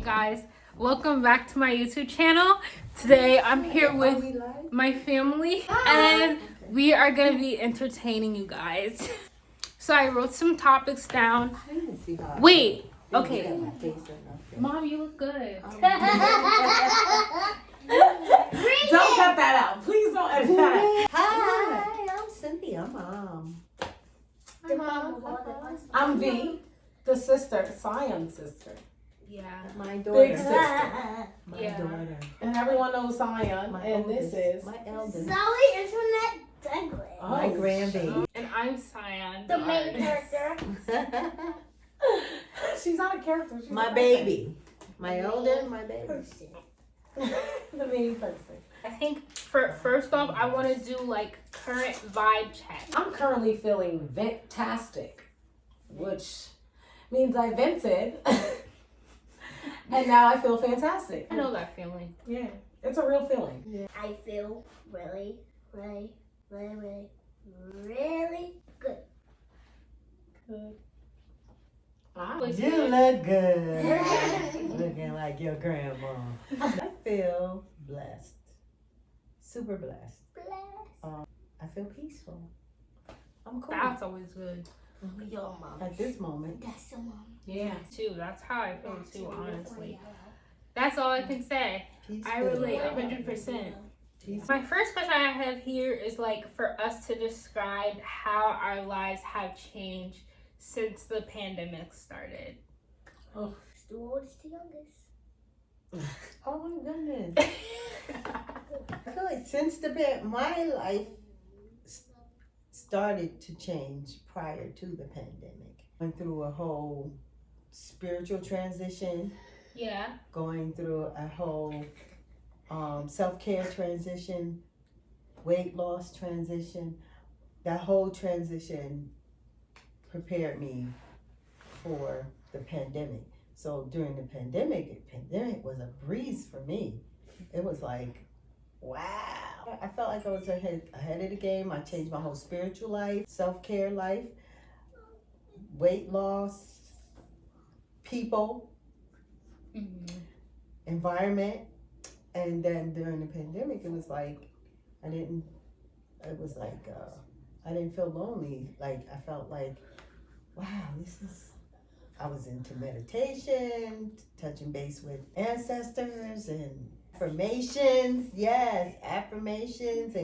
guys, welcome back to my YouTube channel. Today I'm here with my family and we are going to be entertaining you guys. So I wrote some topics down. Wait, okay. Mom, you look good. Don't cut that out. Please don't edit that. Hi, I'm Cynthia. I'm I'm V, the sister, Sion's sister. Yeah. my daughter. Big sister. My Yeah. daughter. And everyone knows Sion. My And oldest, this is my eldest. Zoe Internet Douglas. My grandbaby. And I'm Sion. The main artist. character. She's not a character. She's My a baby. My elder, my baby. Person. person. The main person. I think first off, I want to do like current vibe check. I'm currently feeling ventastic, which means I vented. And now I feel fantastic. I know that feeling. Yeah, it's a real feeling. I feel really good. Good. You look good. Looking like your grandma. I feel blessed. Super blessed. I feel peaceful. I'm cool. That's always good. Your mom. At this moment. That's your mom. Yeah, too. That's how I feel That's too, your honestly. mom. That's all I can say. Peaceful. I relate 100%. Peaceful. My first question I have here is like for us to describe how our lives have changed since the pandemic started. Oh, It's the oldest to youngest. Oh my goodness. I feel like since my life started to change prior to the pandemic. Went through a whole spiritual transition, Yeah. going through a whole self-care transition, weight loss transition. That whole transition prepared me for the pandemic. So during the pandemic was a breeze for me. It was like, wow. I felt like I was ahead of the game. I changed my whole spiritual life, self-care life, weight loss, people, environment. And then during the pandemic, it was like, I didn't feel lonely. Like, I felt like, wow, I was into meditation, touching base with ancestors and affirmations. Yes, affirmations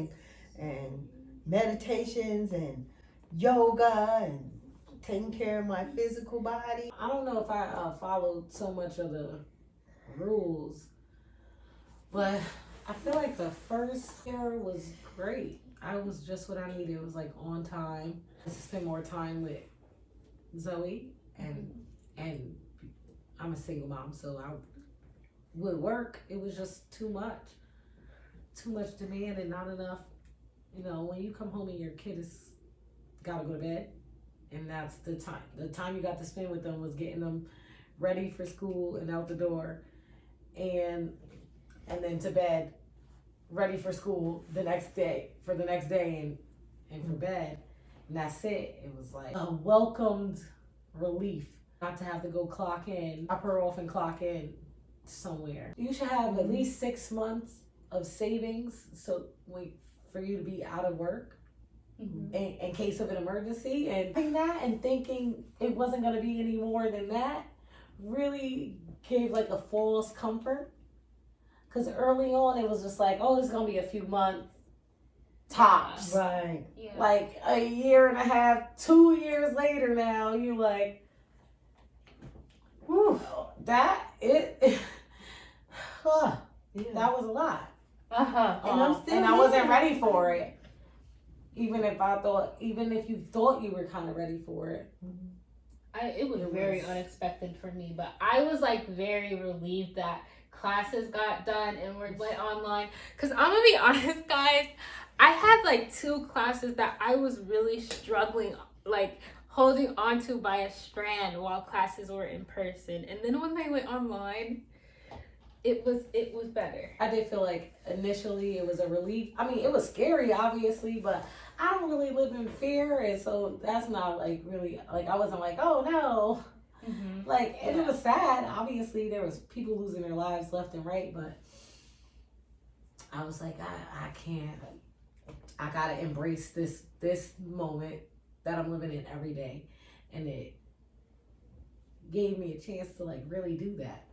and meditations and yoga and taking care of my physical body. I don't know if I followed so much of the rules, but I feel like the first year was great. I was just what I needed. It was like on time. To spend more time with Zoe and I'm a single mom, so I would work. It was just too much demand and not enough. You know, when you come home and your kid is gotta go to bed, and that's the time you got to spend with them was getting them ready for school and out the door, and then to bed, ready for school the next day and for bed, and that's it. It was like a welcomed relief not to have to go clock in, drop her off and clock in somewhere. You should have at least 6 months of savings for you to be out of work in case of an emergency. And thinking it wasn't going to be any more than that really gave like a false comfort. Because early on it was just like, oh, it's going to be a few months tops. Right. Yeah. Like a year and a half, 2 years later now, you're like, whew, that was a lot. And I wasn't ready for it. Even if you thought you were kind of ready for it. It was very unexpected for me, but I was like very relieved that classes got done and went online. Cause I'm gonna be honest, guys, I had like 2 classes that I was really struggling, like holding on to by a strand while classes were in person. And then when they went online, it was better. I did feel like initially it was a relief. I mean, it was scary, obviously, but I don't really live in fear, and so that's not like really like I wasn't like, oh no, Like, and it was sad. Obviously, there was people losing their lives left and right, but I was like, I can't. I gotta embrace this moment that I'm living in every day, and it gave me a chance to like really do that.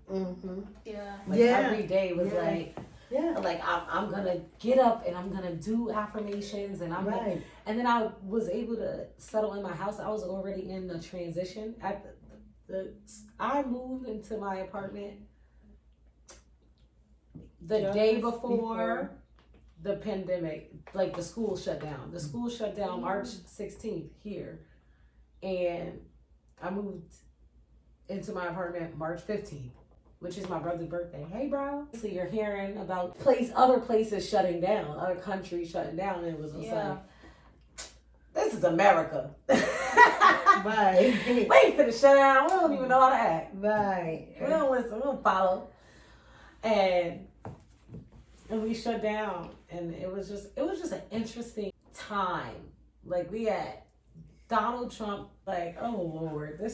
Yeah. Like every day was like, I'm gonna get up and I'm gonna do affirmations, and I'm gonna, and then I was able to settle in my house. I was already in the transition at I moved into my apartment the day before the pandemic, like the school shut down. The school shut down March 16th here, and I moved into my apartment March 15th, which is my brother's birthday. Hey, bro. So you're hearing about other places shutting down, other countries shutting down, and it was just like, this is America. Right. We ain't finna shut down. We don't even know how to act. Right. We don't listen. We don't follow. And we shut down, and it was just an interesting time. Like, we had Donald Trump. Like, oh Lord, it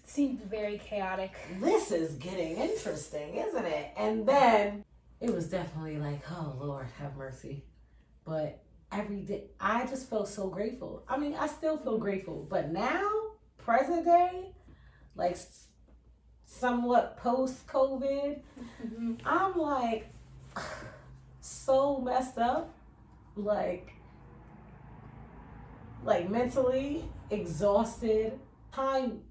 seemed very chaotic. This is getting interesting, isn't it? And then it was definitely like, oh Lord, have mercy. But every day, I just felt so grateful. I mean, I still feel grateful, but now, present day, like somewhat post-COVID, I'm like so messed up, like mentally exhausted. Time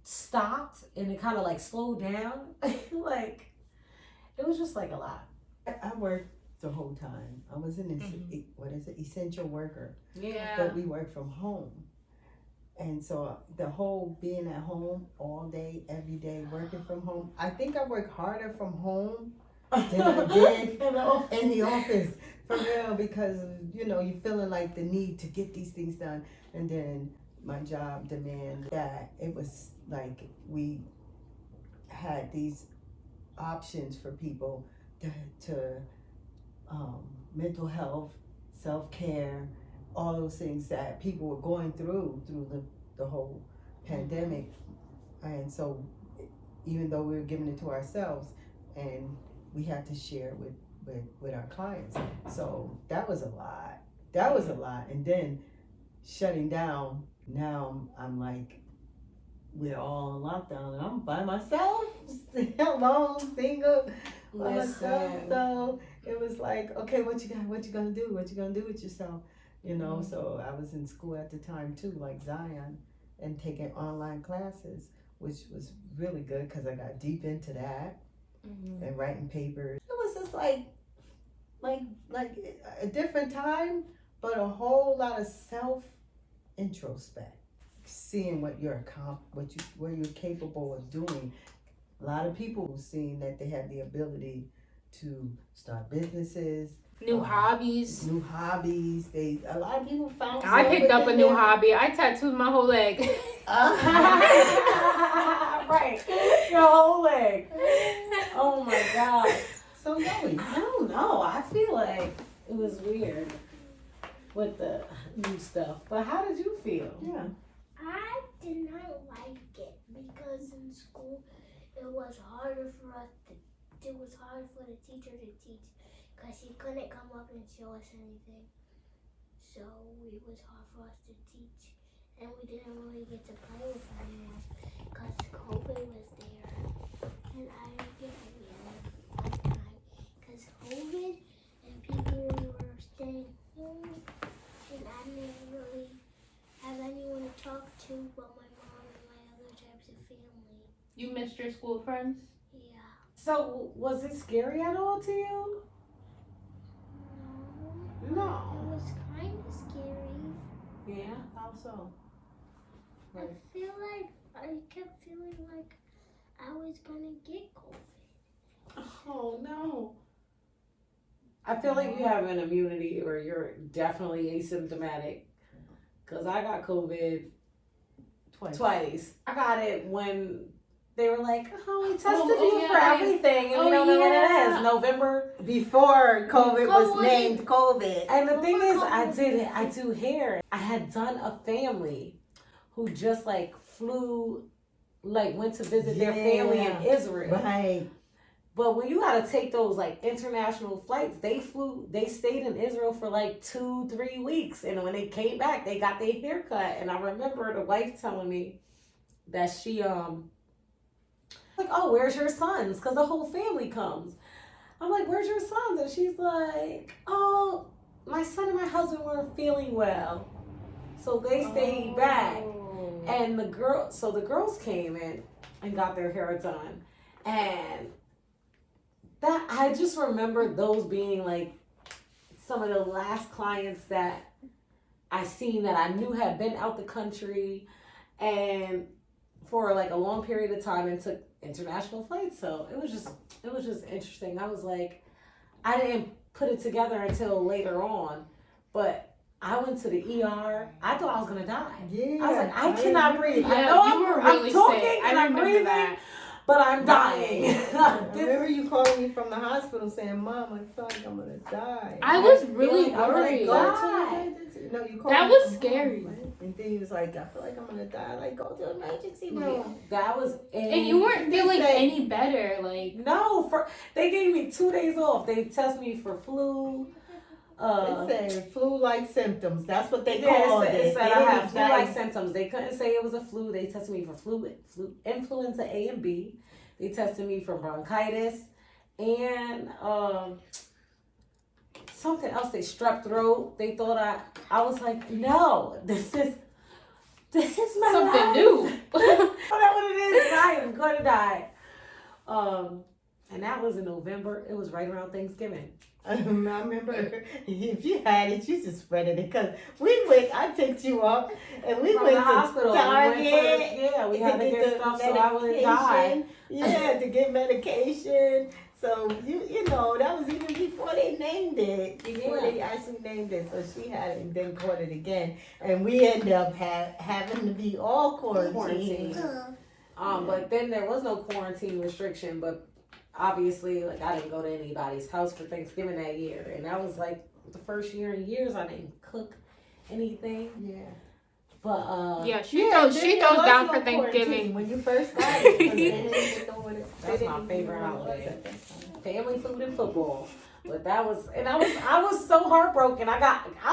stopped and it kind of like slowed down. Like, it was just like a lot. I worked the whole time. I was an essential worker. Yeah. But we work from home. And so the whole being at home all day, every day, working from home, I think I work harder from home than I did in the office. For real, because, you're feeling like the need to get these things done. And then my job demand that it was like we had these options for people to mental health, self-care, all those things that people were going through the whole pandemic. And so even though we were giving it to ourselves, and we had to share with our clients. So that was a lot. And then shutting down, now I'm like, we're all in lockdown and I'm by myself, alone, single, by myself. So it was like, okay, what you gonna do? What you gonna do with yourself? So I was in school at the time too, like Zion, and taking online classes, which was really good because I got deep into that and writing papers. It was just like a different time, but a whole lot of self-introspect, seeing what you're capable of doing. A lot of people seeing that they have the ability to start businesses, new hobbies. A lot of people found. I picked up a new hobby. I tattooed my whole leg. Right, your whole leg. Oh my God. So Zoe, I don't know. I feel like it was weird with the new stuff. But how did you feel? Yeah. I did not like it because in school it was harder for the teacher to teach because she couldn't come up and show us anything. So it was hard for us to teach, and we didn't really get to play with anyone because COVID was there, and I didn't get any last time because COVID and people were staying home, and I didn't really have anyone to talk to but my mom and my other types of family. You missed your school friends? Yeah. So was it scary at all to you? No. It was kind of scary. Yeah. How so? I kept feeling like I was gonna get COVID. Oh no. I feel like you have an immunity, or you're definitely asymptomatic. Cause I got COVID twice. I got it when they were like, "Oh, we tested you for everything, and we don't know what it is." November Before COVID was named COVID. And the thing is, I do hair. I had done a family who just like went to visit their family in Israel. Right. But when you gotta take those like international flights, they stayed in Israel for like 2-3 weeks. And when they came back, they got their hair cut. And I remember the wife telling me that she, like, oh, where's your sons? Because the whole family comes. I'm like, where's your sons? And she's like, oh, my son and my husband weren't feeling well. So they stayed back. And the girls came in and got their hair done. And that, I just remember those being like some of the last clients that I seen that I knew had been out the country and for like a long period of time and took international flights. So it was just interesting. I was like, I didn't put it together until later on, but I went to the ER. I thought I was gonna die. Yeah. I was like, I cannot breathe. Yeah, I know you were really I'm talking sick. and I I'm remember breathing, that. but I'm dying. I remember you calling me from the hospital saying, Mom, I feel like I'm gonna die. I was really I was like, worried. God. No, you called That me was from scary. home, right? And then he was like, I feel like I'm gonna die. Like, go to the emergency room. That was And you weren't feeling say- any better, like. No, they gave me 2 days off. They tested me for flu. It said flu-like symptoms. That's what they Yeah, called it it. said They I didn't have flu-like say- symptoms. They couldn't say it was a flu. They tested me for flu influenza A and B. They tested me for bronchitis and something else. They strep throat. They thought I was like, no, this is my Something life. new. I don't know what it is. I am gonna die. And that was in November. It was right around Thanksgiving. I remember if you had it, you just spread it because I picked you up and we From went the to hospital. Target. We had to get stuff so I wouldn't die. medication. Yeah, to get medication. So you know that was even before they named it. Before they actually named it, so she had it and then caught it again, and we ended up having to be all quarantined. But then there was no quarantine restriction, but obviously, like, I didn't go to anybody's house for Thanksgiving that year, and that was like the first year in years I didn't cook anything. Yeah. But Yeah, she throws down for quarantine Thanksgiving. when you first got it. 'Cause they didn't even know what it- That's they my didn't favorite even know what holiday. it was. family food and football. But that was, and I was so heartbroken. I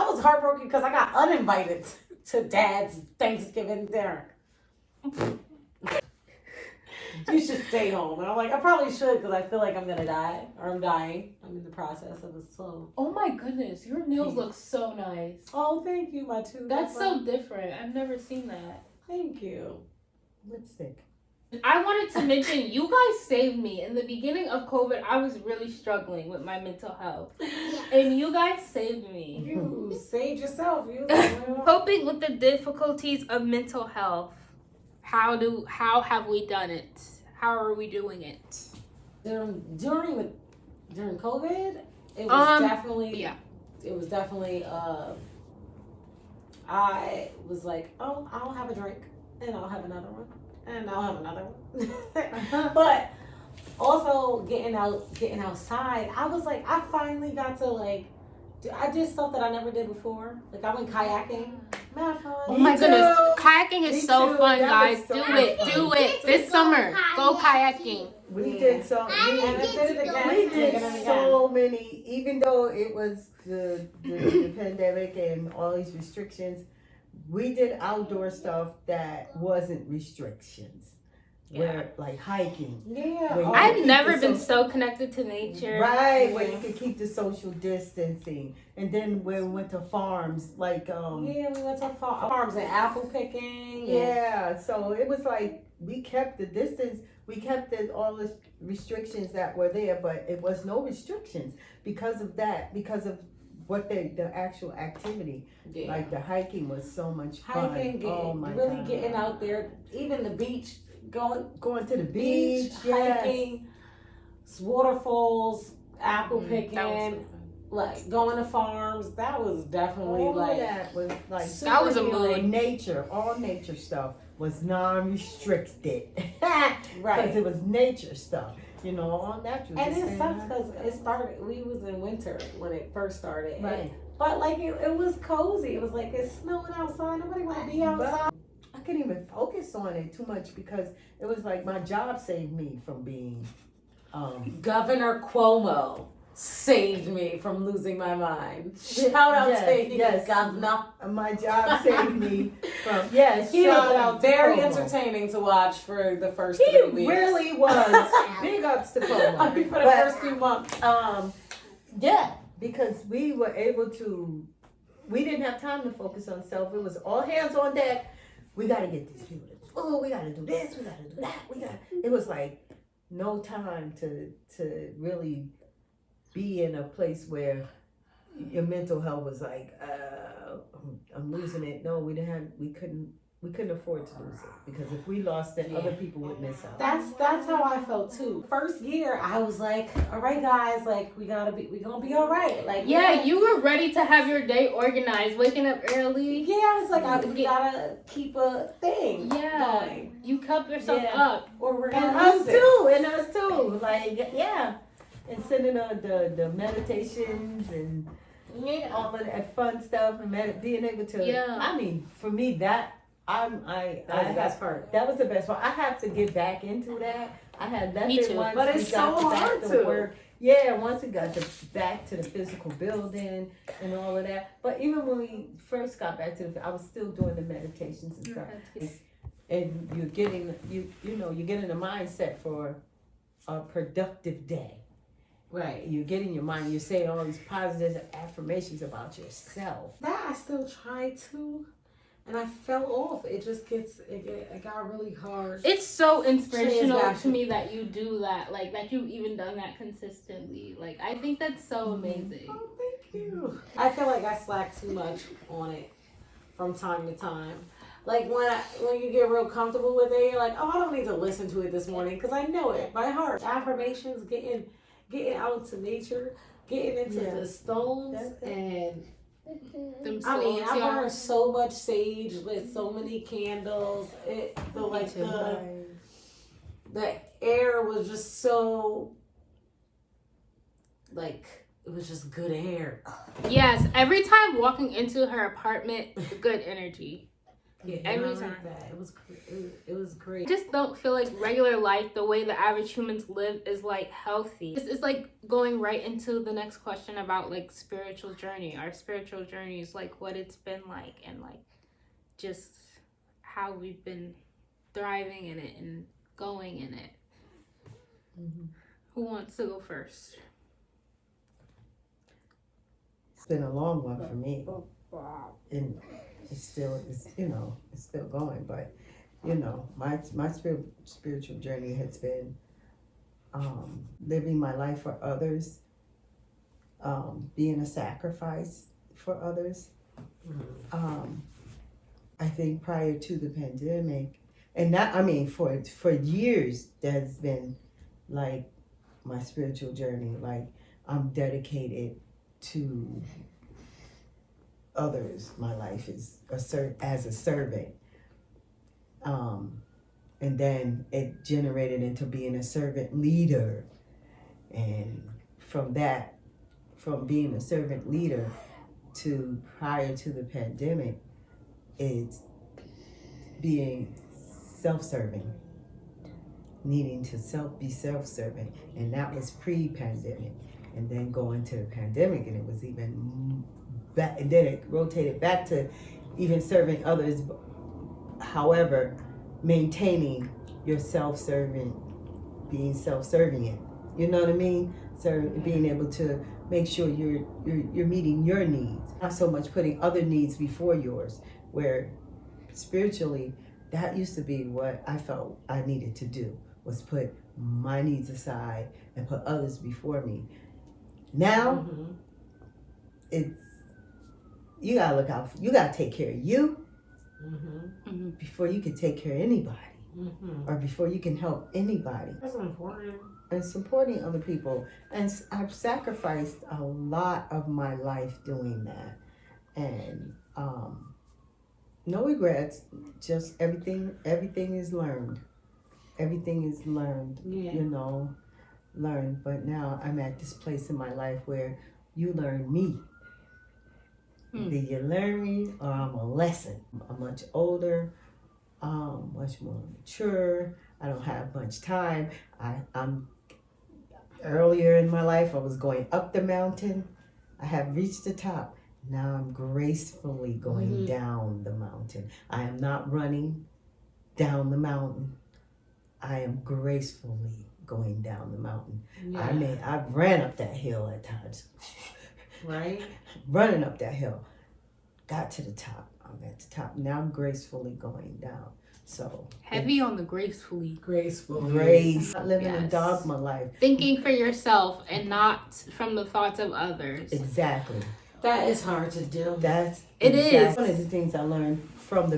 was heartbroken because I got uninvited to Dad's Thanksgiving dinner. You should stay home. And I'm like, I probably should because I feel like I'm gonna die or I'm dying. I'm in the process of it. So. Oh my goodness, your nails look so nice. Oh, thank you, my two. That's so different. I've never seen that. Thank you. Lipstick. I wanted to mention, you guys saved me. In the beginning of COVID, I was really struggling with my mental health. And you guys saved me. You saved yourself. You. Coping with the difficulties of mental health. How have we done it? How are we doing it? During COVID, it was definitely yeah. It was definitely I was like, oh, I'll have a drink and I'll have another one and I'll have another one. But also getting outside, I was like, I finally got to like I did stuff that I never did before. Like I went kayaking. Man, Oh my goodness. Kayaking Me is so too. fun, That guys. was so Do fun. it. Do it. This summer. Go kayaking. We Yeah. did so. And I did it again. We and did again and again. so many, even though it was the pandemic and all these restrictions, we did outdoor stuff that wasn't restrictions. Where like hiking. Yeah. Where you I've keep never the been so connected to nature. Right, where you could keep the social distancing. And then when we went to farms, like Yeah, we went to farms and apple picking. yeah, so it was like we kept the distance, we kept all the restrictions that were there, but it was no restrictions because of that, because of what the actual activity. Yeah. Like the hiking was so much fun. Hiking, oh my really God. getting out there, even the beach, going to the beach, yes. hiking, waterfalls, apple picking, That was so fun. like going to farms. That was definitely All like of that was like That was a superhero mood. nature. All nature stuff was non-restricted because right. it was nature stuff. You know, all natural. And just it saying sucks that. because it started. We was in winter when it first started. Right. But like it was cozy. It was like it's snowing outside. Nobody want to be outside. couldn't even focus on it too much because it was like my job saved me from being Governor Cuomo saved me from losing my mind. Shout out to you, Governor. My job saved me from He shout was out very to Cuomo. entertaining to watch for the first He 3 weeks. really was. Big ups to Cuomo. I mean, for the first few months. Yeah, because we were able to. We didn't have time to focus on self. It was all hands on deck. We got to get these people. Oh, we got to do this. We got to do that. It was like no time to really be in a place where your mental health was like, I'm losing it. No, we couldn't afford to lose it because if we lost it, other people would miss out. That's how I felt too. First year, I was like, all right, guys, like we gonna be all right. Like you were ready to have your day organized, waking up early. Yeah, I was like, we gotta keep a thing going. You kept yourself up. Or we're And gonna lose it. and us too. Like, yeah. And sending the meditations and all of that fun stuff and being able to, I mean, for me, that was the best part. That was the best part. I have to get back into that. I had left it once. But it's so hard to work. Yeah, once we got back to the physical building and all of that. But even when we first got back to I was still doing the meditations and stuff. And you're getting you're getting a mindset for a productive day. Right. You're getting your mind. You're saying all these positive affirmations about yourself. That I still try to. And I fell off. It just it got really hard. It's so inspirational to me that you do that. Like, that you've even done that consistently. Like, I think that's so amazing. Oh, thank you. I feel like I slack too much on it from time to time. Like, when you get real comfortable with it, you're like, oh, I don't need to listen to it this morning because I know it by heart. Affirmations, getting out into nature, getting into the stones and... I mean, I burned so much sage with so many candles. The air was just so, like, it was just good air. Yes, every time walking into her apartment, good energy. Yeah, every time. It was great. I just don't feel like regular life, the way the average humans live, is like healthy. It's like going right into the next question about like spiritual journey. Our spiritual journey is like what it's been like and like just how we've been thriving in it and going in it. Mm-hmm. Who wants to go first? It's been a long one for me. And it's still going, but my spiritual journey has been living my life for others, being a sacrifice for others. I think prior to the pandemic, and that, I mean, for years, that's been like my spiritual journey. Like, I'm dedicated to others. My life is as a servant, and then it generated into being a servant leader, and from being a servant leader to prior to the pandemic, it's being self-serving, needing to be self-serving, and that was pre-pandemic, and then going to the pandemic, and it was even back, and then it rotated back to even serving others. However, maintaining your self-serving, being self-serving, you know what I mean? So being able to make sure you're meeting your needs, not so much putting other needs before yours. Where spiritually, that used to be what I felt I needed to do, was put my needs aside and put others before me. Now, it's, you gotta look out, you gotta take care of you before you can take care of anybody, or before you can help anybody. That's important. And supporting other people. And I've sacrificed a lot of my life doing that. And no regrets, just everything is learned. Everything is learned, learned. But now I'm at this place in my life where you learn me. Either you learn me or I'm a lesson. I'm much older. much more mature. I don't have much time. I'm earlier in my life, I was going up the mountain. I have reached the top. Now I'm gracefully going down the mountain. I am not running down the mountain. I am gracefully going down the mountain. Yeah. I've ran up that hill at times. Right? Running up that hill. Got to the top. I'm at the top. Now I'm gracefully going down. So Heavy on the gracefully. Gracefully. grace. Not living a Yes. dogma life. Thinking for yourself and not from the thoughts of others. Exactly. That is hard to do. It is. One of the things I learned from the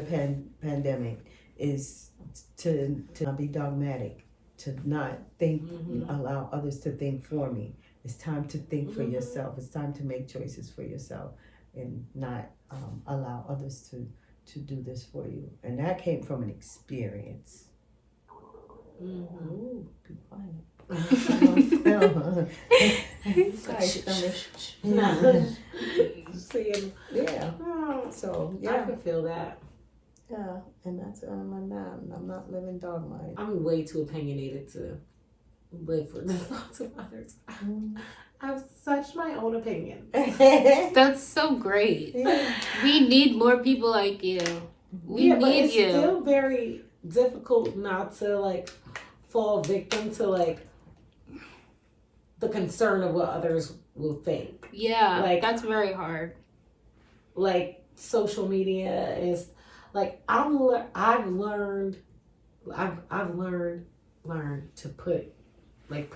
pandemic is to not be dogmatic, to not think, allow others to think for me. It's time to think for yourself. It's time to make choices for yourself and not allow others to do this for you. And that came from an experience. Ooh, be quiet. Yeah. So I yeah, can feel that. yeah, and that's where I'm at. I'm not living dogma. I'm way too opinionated to live for the thoughts of others. I have such my own opinion. That's so great. We need more people like you. We but need it's you. still very difficult not to like fall victim to like the concern of what others will think. Yeah, Like- that's very hard. Like social media is like I've learned to put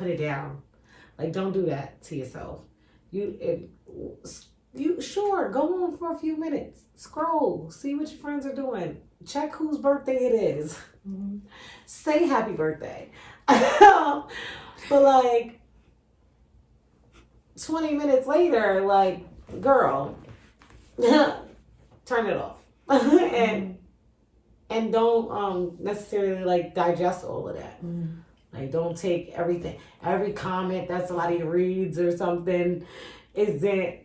it down. Like don't do that to yourself. You sure go on for a few minutes, scroll, see what your friends are doing, check whose birthday it is, say happy birthday. But like 20 minutes later, like girl, turn it off. and don't necessarily like digest all of that. Like don't take every comment that somebody reads or something isn't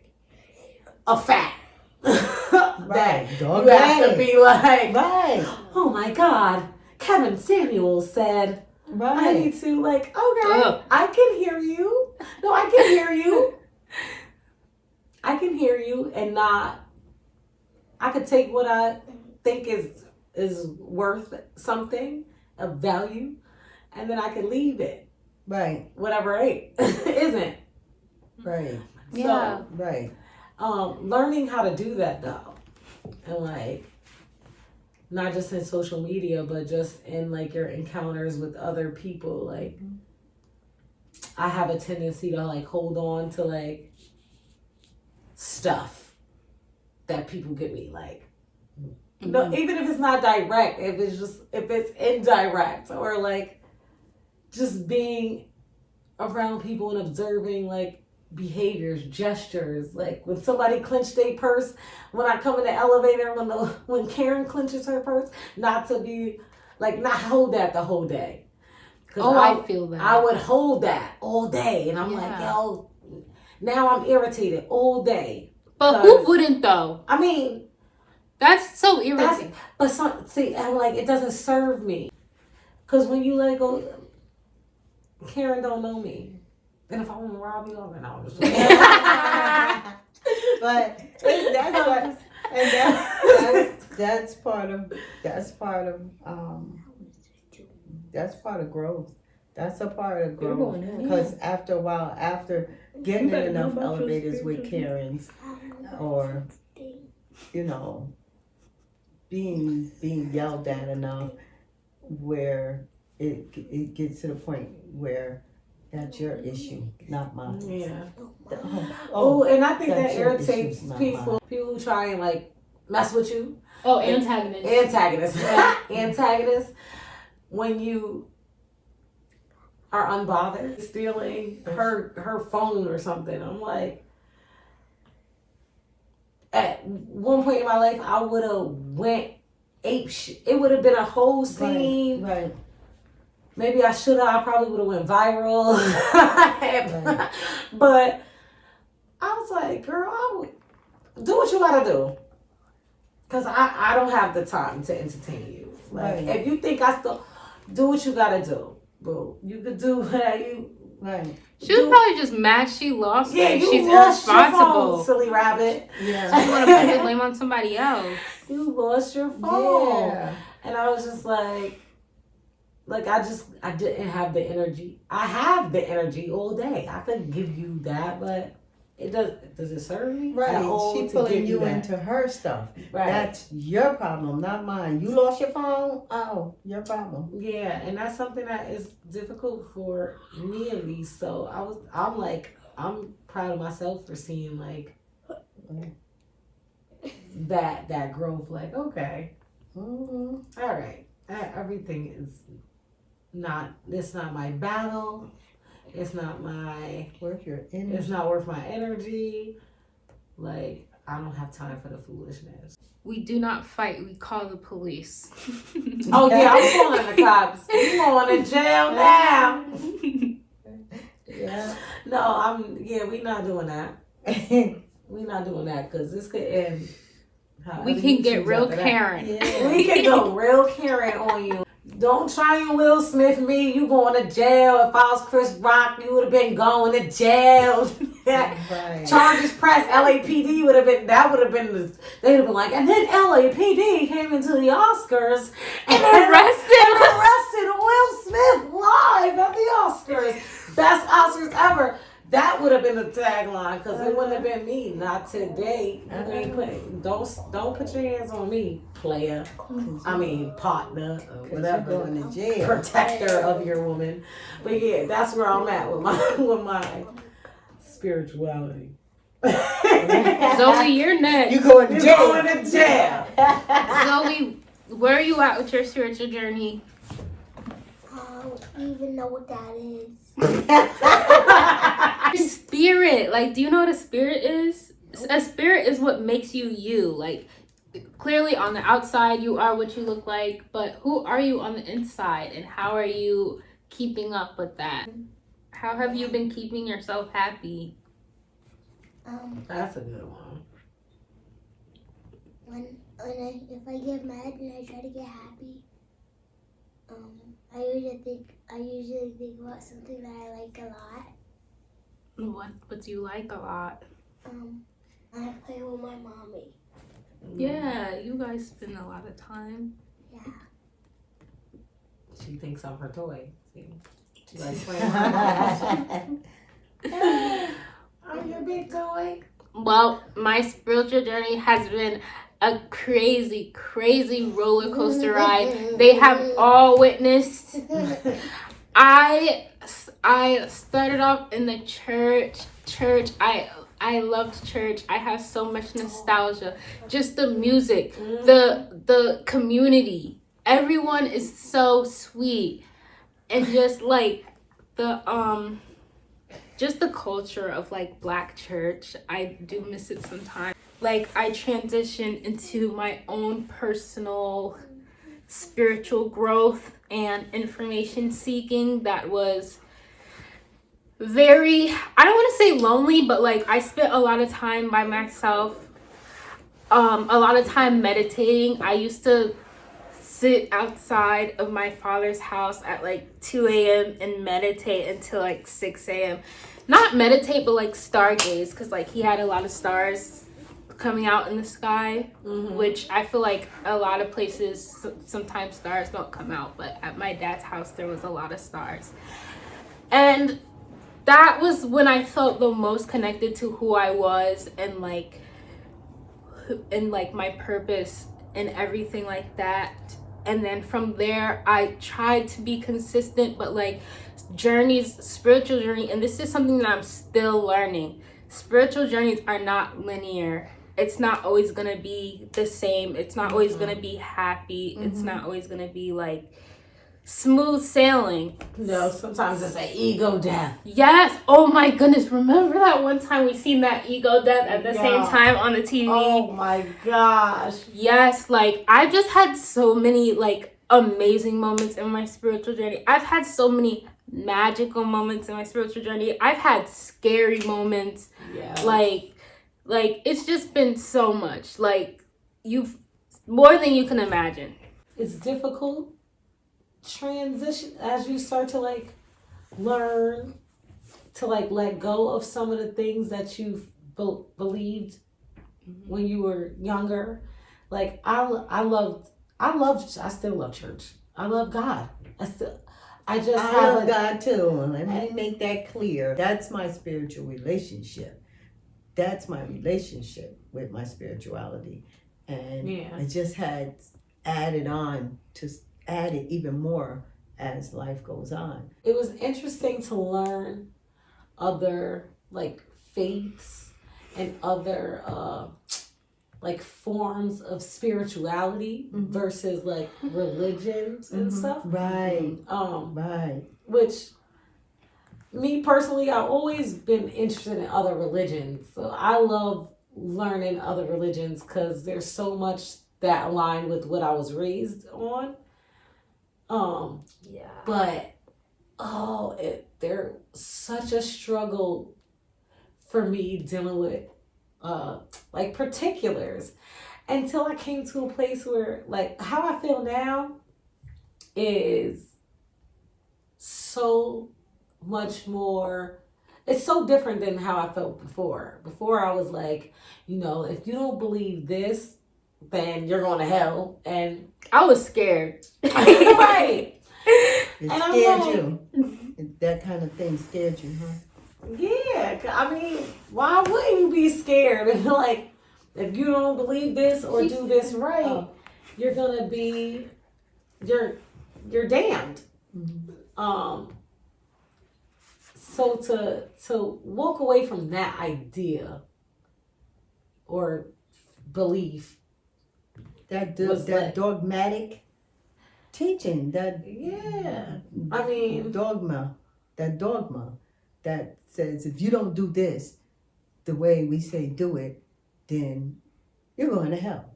a fact. Right. You have to be like, Right. oh my God, Kevin Samuel said I Right. need to like, okay, Ugh. I can hear you. No, I can hear you. I can hear you and not, I could take what I think is worth something of value and then I can leave it. Right. Whatever ain't isn't. Right. Yeah. So Right. learning how to do that though. And like not just in social media, but just in like your encounters with other people. Like I have a tendency to like hold on to like stuff that people give me. Like no, even if it's not direct, if it's indirect or like just being around people and observing like behaviors, gestures, like when somebody clenched their purse, when I come in the elevator, when Karen clenches her purse, not to be like not hold that the whole day. Oh, I feel that. I would hold that all day, and I'm like, yo, now I'm irritated all day. But who wouldn't though? I mean, that's so irritating. see, I'm like, it doesn't serve me, cause when you let go, Karen don't know me. And if I want to rob you, then I'll just. But that's part of growth. That's a part of growth. Because after a while, after getting in enough elevators with Karens, or being yelled at enough, where it gets to the point where that's your issue, not mine. Yeah. Oh, And I think that that's your irritates issue, not people who try and like mess with you. Oh, antagonist. Antagonist. When you are unbothered, stealing her phone or something. I'm like, at one point in my life, I would have went ape shit. It would have been a whole scene. Right. Maybe I probably would have went viral. But I was like, girl, do what you gotta do. Cause I don't have the time to entertain you. Like, Right. if you think I still do what you gotta do, boo. You could do whatever you. Right. She was probably just mad she lost Yeah, it. you She's lost your irresponsible. phone, silly rabbit. Yeah. You want to put the blame on somebody else. You lost your phone. Yeah. And I was just like I didn't have the energy. I have the energy all day. I could give you that, but does it serve me? Right. At all She to pulling give you that? into her stuff. Right. That's your problem, not mine. You lost your phone? Oh, your problem. Yeah, and that's something that is difficult for me at least. So I'm proud of myself for seeing like that growth. Like, okay, Mm-hmm. all right, everything is it's not my battle. It's not Worth your it's energy. not worth my energy. Like, I don't have time for the foolishness. We do not fight. We call the police. Oh yeah, I'm calling the cops. You going to jail now? Yeah. No, we not doing that. We not doing that because this could end. We can get real Karen. Yeah. We can go real Karen on you. Don't try and Will Smith me. You going to jail. If I was Chris Rock, you would have been going to jail. Right. Charges pressed. LAPD would have been. That would have been. They'd have been like, and then LAPD came into the Oscars and arrested Will Smith live at the Oscars. Best Oscars ever. That would have been the tagline because it wouldn't have been me. Not today. Don't put your hands on me, player. I mean, partner or whatever. You're going to jail. Protector of your woman. But yeah, that's where I'm at with my spirituality. Zoe, you're next. You going to You're jail. going to jail. Zoe, where are you at with your spiritual journey? I don't even know what that is. Spirit, like, do you know what a spirit is? A spirit is what makes you you. Like, clearly on the outside you are what you look like, but who are you on the inside, and how are you keeping up with that? How have you been keeping yourself happy? That's a good one. If I get mad and I try to get happy, I usually think about something that I like a lot. What do you like a lot? I play with my mommy. Yeah, you guys spend a lot of time. Yeah. She thinks I'm her toy. See? She likes playing with her. I'm your big toy. Well, my spiritual journey has been a crazy, crazy roller coaster ride. They have all witnessed. I started off in the church. I loved church. I have so much nostalgia. Just the music, the community. Everyone is so sweet, and just like the just the culture of like Black church. I do miss it sometimes. Like, I transitioned into my own personal spiritual growth and information seeking that was very, I don't want to say lonely, but like I spent a lot of time by myself, a lot of time meditating. I used to sit outside of my father's house at like 2 a.m. and meditate until like 6 a.m. Not meditate, but like stargaze, because like he had a lot of stars coming out in the sky, which I feel like a lot of places sometimes stars don't come out, but at my dad's house there was a lot of stars. And that was when I felt the most connected to who I was and like my purpose and everything like that. And then from there I tried to be consistent, but like spiritual journey, and this is something that I'm still learning. Spiritual journeys are not linear. It's not always gonna be the same. It's not always gonna be happy. It's not always gonna be like smooth sailing. No, sometimes it's an ego death. Yes. Oh my goodness. Remember that one time we seen that ego death at the same time on the TV? Oh my gosh. Yes. Like, I just had so many like amazing moments in my spiritual journey. I've had so many magical moments in my spiritual journey. I've had scary moments. Yeah. Like it's just been so much. Like, you've more than you can imagine. it's difficult transition as you start to like learn to like let go of some of the things that you believed when you were younger. Like I still love church. I love God. I love God too. Let me make that clear. That's my spiritual relationship. That's my relationship with my spirituality. And I just had added even more as life goes on. It was interesting to learn other like faiths and other like forms of spirituality versus like religions and stuff. Right. Right. Which me personally, I've always been interested in other religions. So I love learning other religions because there's so much that align with what I was raised on. But there's such a struggle for me dealing with like particulars until I came to a place where like how I feel now is so much more. It's so different than how I felt before. Before I was like, if you don't believe this, then you're going to hell. And I was scared. Right. It scared you. That kind of thing scared you, huh? Yeah. I mean, why wouldn't you be scared? Like, if you don't believe this or do this right, you're going to be, you're damned. So to walk away from that idea or belief, that dogmatic teaching, I mean dogma that says if you don't do this the way we say do it, then you're going to hell.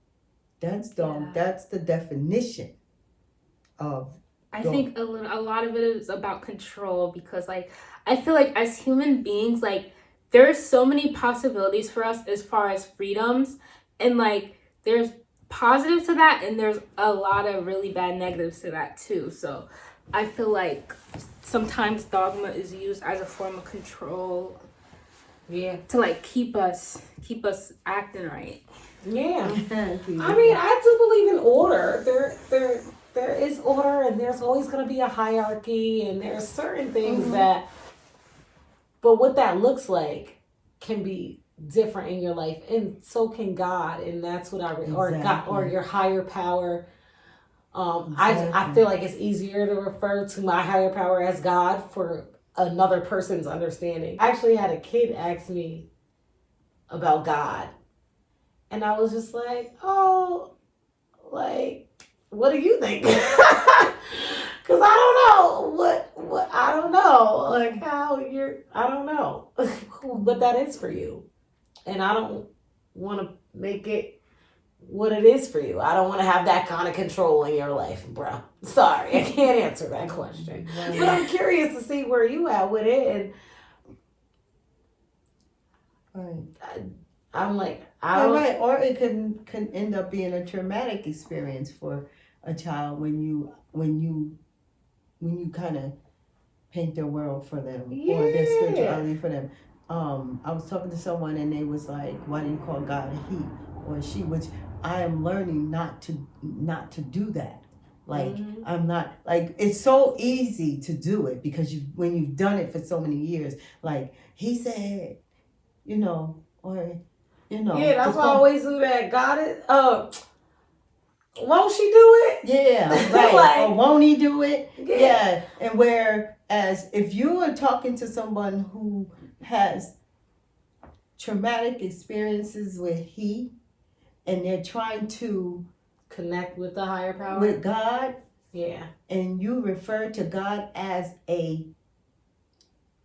That's the definition of. I think a lot of it is about control because, like, I feel like as human beings, like, there's so many possibilities for us as far as freedoms. And, like, there's positives to that and there's a lot of really bad negatives to that, too. So I feel like sometimes dogma is used as a form of control. Yeah. To, like, keep us acting right. Yeah. I mean, I do believe in order. There is order and there's always going to be a hierarchy and there's certain things but what that looks like can be different in your life and so can God, and that's what or God or your higher power. I feel like it's easier to refer to my higher power as God for another person's understanding. I actually had a kid ask me about God and I was just like, what do you think? Because I don't know I don't know like how I don't know what that is for you, and I don't want to make it what it is for you. I don't want to have that kind of control in your life, bro. Sorry, I can't answer that question, but I'm curious to see where you at with it, and I'm like, right, or it can end up being a traumatic experience for a child when you kind of paint their world for them or their spirituality for them. I was talking to someone and they was like, "Why do you call God a he or a she?" Which I am learning not to do that. Like I'm not like it's so easy to do it because when you've done it for so many years. Like he said, or. Yeah, that's why I always do that. God is, won't she do it? Yeah, right. Or won't he do it? Yeah. And whereas if you are talking to someone who has traumatic experiences with he, and they're trying to connect with the higher power, with God, and you refer to God as a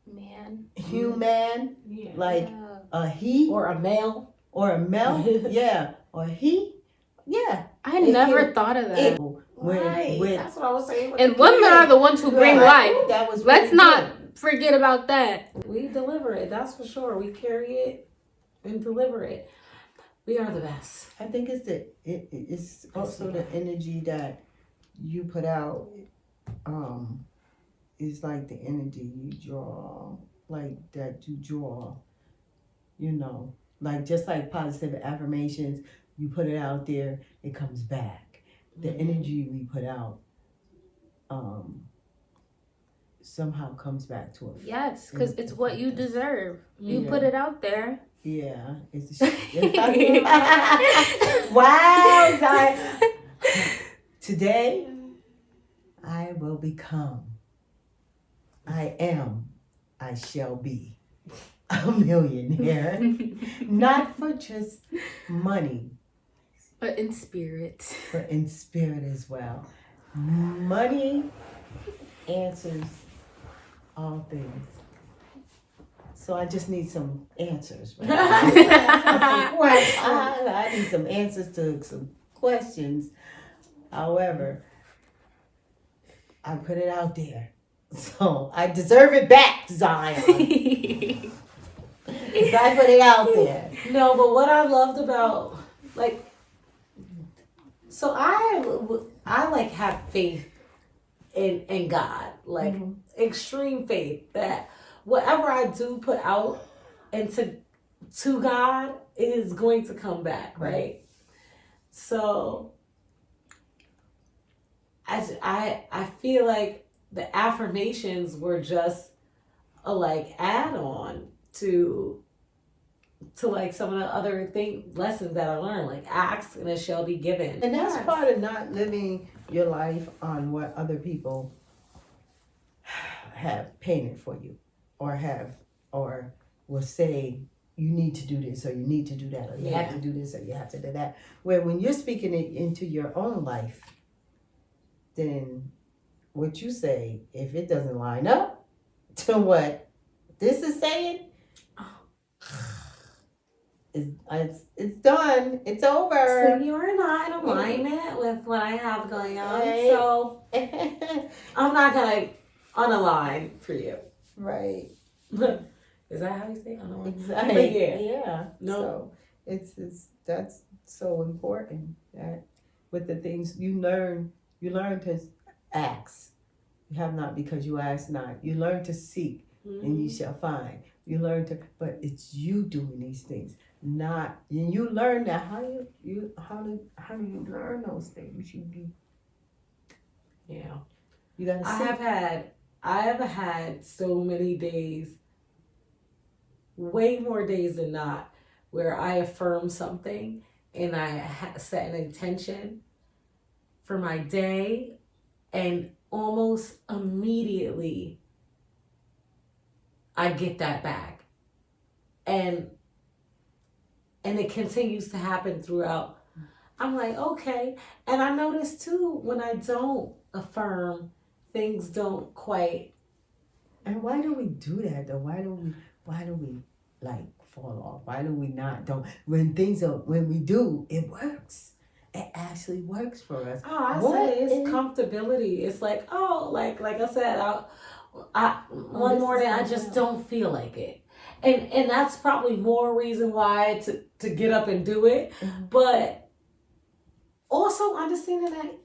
man, human, like a he or a male. Or a male, or he, I never thought of that. That's what I was saying. And women are the ones who bring life. Let's not forget about that. We deliver it, that's for sure. We carry it and deliver it. We are the best. I think it's also the energy that you put out is like the energy you draw, like that you draw, like just like positive affirmations, you put it out there, it comes back. The energy we put out somehow comes back to us. Yes, because it's what you deserve. You Yeah. put it out there. Yeah. Wow, Zion. Today, I will become. I am. I shall be a millionaire. Not for just money, But in spirit. but in spirit as well. Money answers all things. So I just need some answers. Right? I need some answers to some questions. However, I put it out there. So I deserve it back, Zion. 'Cause I put it out there. No, but what I loved about, like, so I like have faith in God, like extreme faith that whatever I do put out into to God is going to come back, right? So I feel like the affirmations were just a like add on to like some of the other lessons that I learned, like ask and it shall be given. And that's part of not living your life on what other people have painted for you or will say you need to do this or you need to do that or you have to do this or you have to do that. Where when you're speaking it into your own life, then what you say, if it doesn't line up to what this is saying, it's done. It's over. So you're not in alignment with what I have going on. Right. So I'm not gonna unalign for you. Right. Is that how you say unalign? Exactly. But Yeah. No. So it's that's so important that with the things you learn to ask. You have not because you ask not. You learn to seek and you shall find. You learn to, but it's you doing these things. Not, and you learn that how do you learn those things? Yeah. You gotta see. I have had so many days, way more days than not, where I affirm something and I set an intention for my day, and almost immediately I get that back. And it continues to happen throughout. I'm like, okay. And I notice too, when I don't affirm, things don't quite. And why do we do that though? Why do we like fall off? Why do we not when we do, it works. It actually works for us. Oh, I say it's comfortability. It's like, like I said, one morning I just don't feel like it. And that's probably more reason why to get up and do it. Mm-hmm. But also understanding that,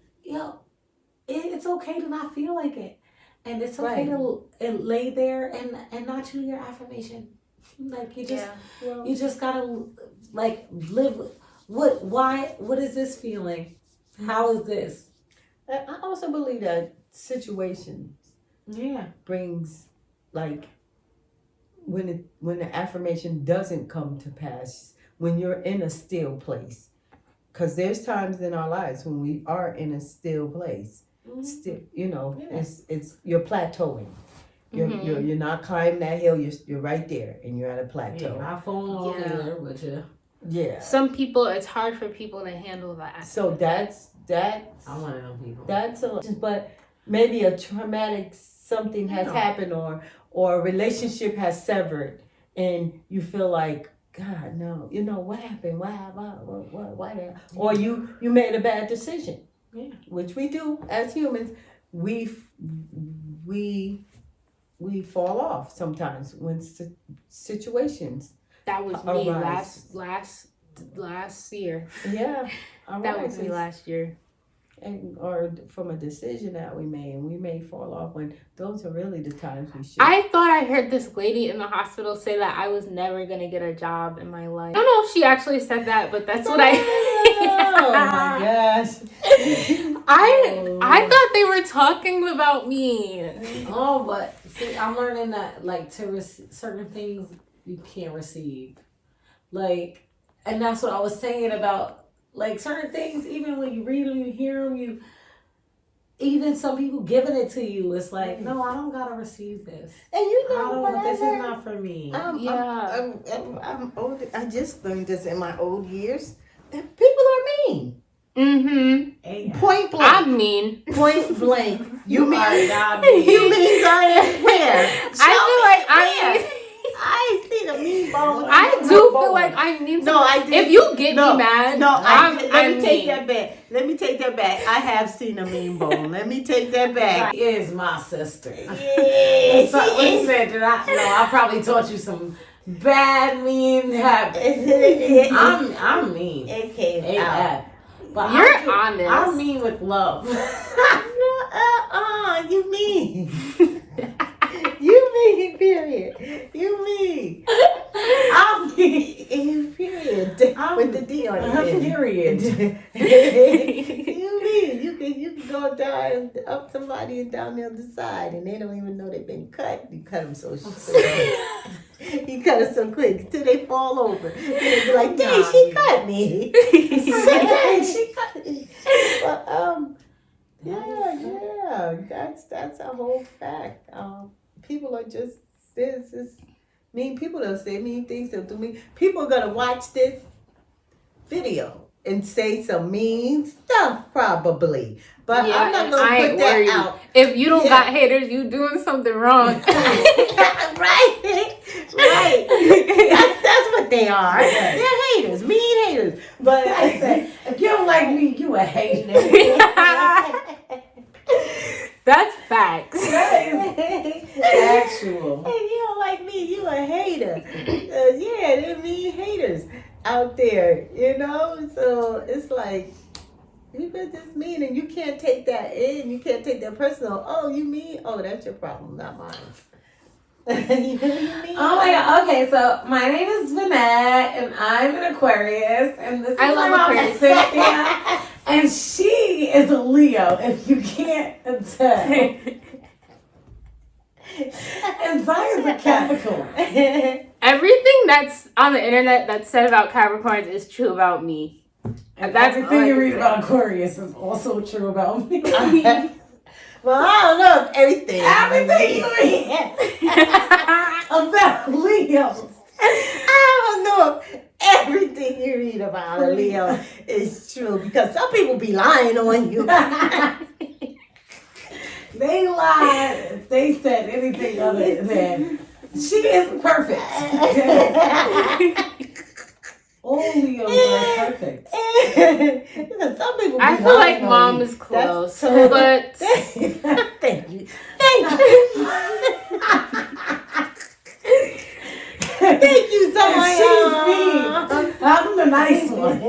it's okay to not feel like it. And it's okay to lay there and not do your affirmation. Like you just gotta like live with what is this feeling? How is this? I also believe that situations brings like when the affirmation doesn't come to pass, when you're in a still place, because there's times in our lives when we are in a still place, still, it's you're plateauing. You're not climbing that hill. You're right there, and you're at a plateau. You're not falling off either, but yeah. Some people, it's hard for people to handle that. So that's I'm one of them people. That's but maybe a traumatic something has happened or a relationship has severed and you feel like, God, no, what happened? Why? Or you made a bad decision, which we do as humans. We fall off sometimes when situations. That was me last year. Yeah, that was me last year. or from a decision that we made, and we may fall off when those are really the times we should. I thought I heard this lady in the hospital say that I was never gonna get a job in my life. I don't know if she actually said that, but that's what I. Oh my gosh! I thought they were talking about me. Oh, but see, I'm learning that like to receive certain things you can't receive, like, and that's what I was saying about like certain things. Even when you read them, you hear them, even some people giving it to you, it's like, no, I don't gotta receive this. And you know what? This is not for me. I'm old. I just learned this in my old years. That people are mean. Mm-hmm. Point blank. I'm mean. Point blank. You mean? are not mean. You mean Zion? Where? I feel like I'm. I see the mean bone. I do feel like I need to. No, I did. If you get me mad, let me I'm take mean. that back. Let me take that back. I have seen a mean bone. Let me take that back. She is my sister. Yeah, So, what you said? I probably taught you some bad mean habits. I'm mean. It came out. AF. But You're honest. I'm mean with love. You mean. You mean, period. You mean. I'm mean. Period. With the D on it. Period. You mean. You can go down up somebody and down the other side and they don't even know they've been cut. You cut them so quick. You cut them so quick till they fall over. They be like, dang, she cut me. Dang, she cut me. But, yeah. That's a whole fact. People are just this mean people that say mean things to me. People are gonna watch this video and say some mean stuff probably. But I'm not gonna put that out. If you don't got haters, you doing something wrong. Right. That's what they are. They're haters, mean haters. But I said, if you don't like me, you a hater. That's facts. Actual. Hey, you don't like me, you a hater. Yeah, they're mean haters out there, you know? So it's like, you just mean, and you can't take that in. You can't take that personal. Oh, you mean? Oh, that's your problem, not mine. You know what I mean? Oh my god. Okay, so my name is Vanette, and I'm an Aquarius, and this is I love my mom, Aquarius. Cynthia, and she is a Leo, if you can't tell. And Zion's a Capricorn. Everything that's on the internet that's said about Capricorns is true about me. And everything you read about Aquarius is also true about me. Well, I don't know if everything. Everything you read about Leos. I don't know if everything you read about a Leo is true because some people be lying on you. They lied if they said anything other than she is perfect. All Leos are perfect. Some people be I feel like lying on mom you. is close, So- but Thank you. Thank you so much. She's mean. I'm the nice one.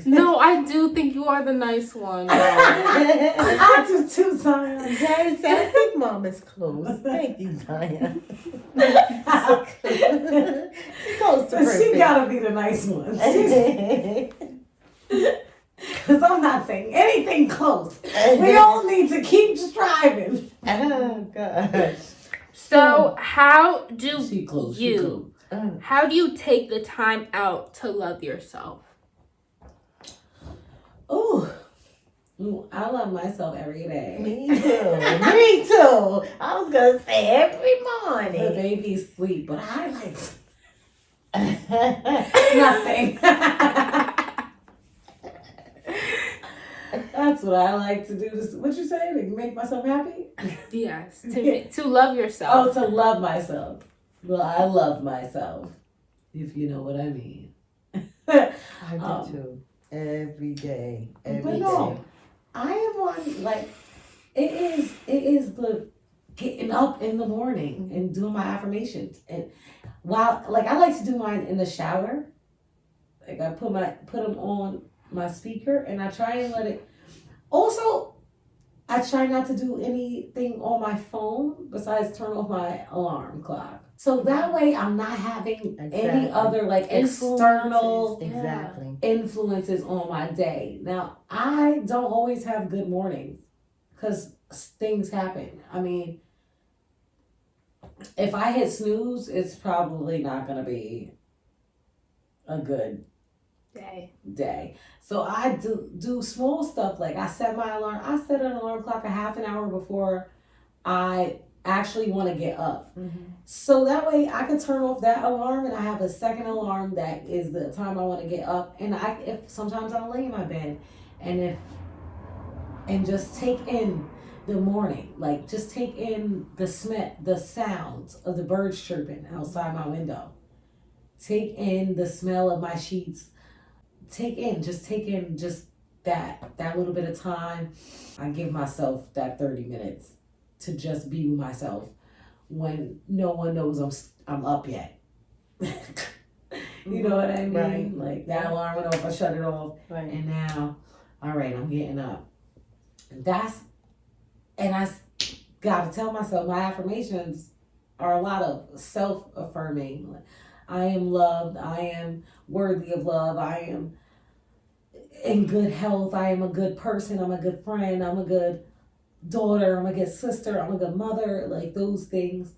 no, I do think you are the nice one. I do too, Zion. Jerry said, I think mom is close. Thank you, Zion. She's close to perfect. She gotta be the nice one. Because I'm not saying anything close. We all need to keep striving. Oh, gosh. So how do She close. how do you take the time out to love yourself? Ooh, I love myself every day. Me too. Me too. I was going to say every The morning. babies sleep, but I like nothing. That's what I like to do. What you say? To make myself happy? Yes, to love yourself. Oh, to love myself. Well, I love myself, if you know what I mean. I do too. Every day. Every But day. no, I am on, like, it is the getting up in the morning and doing my affirmations. And while, like, I like to do mine in the shower. Like, I put them on my speaker and I try and let it Also, I try not to do anything on my phone besides turn off my alarm clock. So that way I'm not having any other like external Exactly. influences on my day. Now, I don't always have good mornings because things happen. I mean, if I hit snooze, it's probably not going to be a good day. So I do small stuff like I set my alarm. I set an alarm clock a half an hour before I actually want to get up. So that way I can turn off that alarm and I have a second alarm that is the time I want to get up. And if sometimes I'll lay in my bed and just take in the morning, like just take in the sounds of the birds chirping outside my window. Take in the smell of my sheets. Take in just that little bit of time. I give myself that 30 minutes to just be with myself when no one knows I'm up yet. You know what I mean? Right. Like that alarm went off, I shut it off, Right. and now, all right, I'm getting up. And I gotta tell myself my affirmations are a lot of self-affirming. I am loved. I am worthy of love. I am in good health. I am a good person. I'm a good friend. I'm a good daughter. I'm a good sister. I'm a good mother. Like those things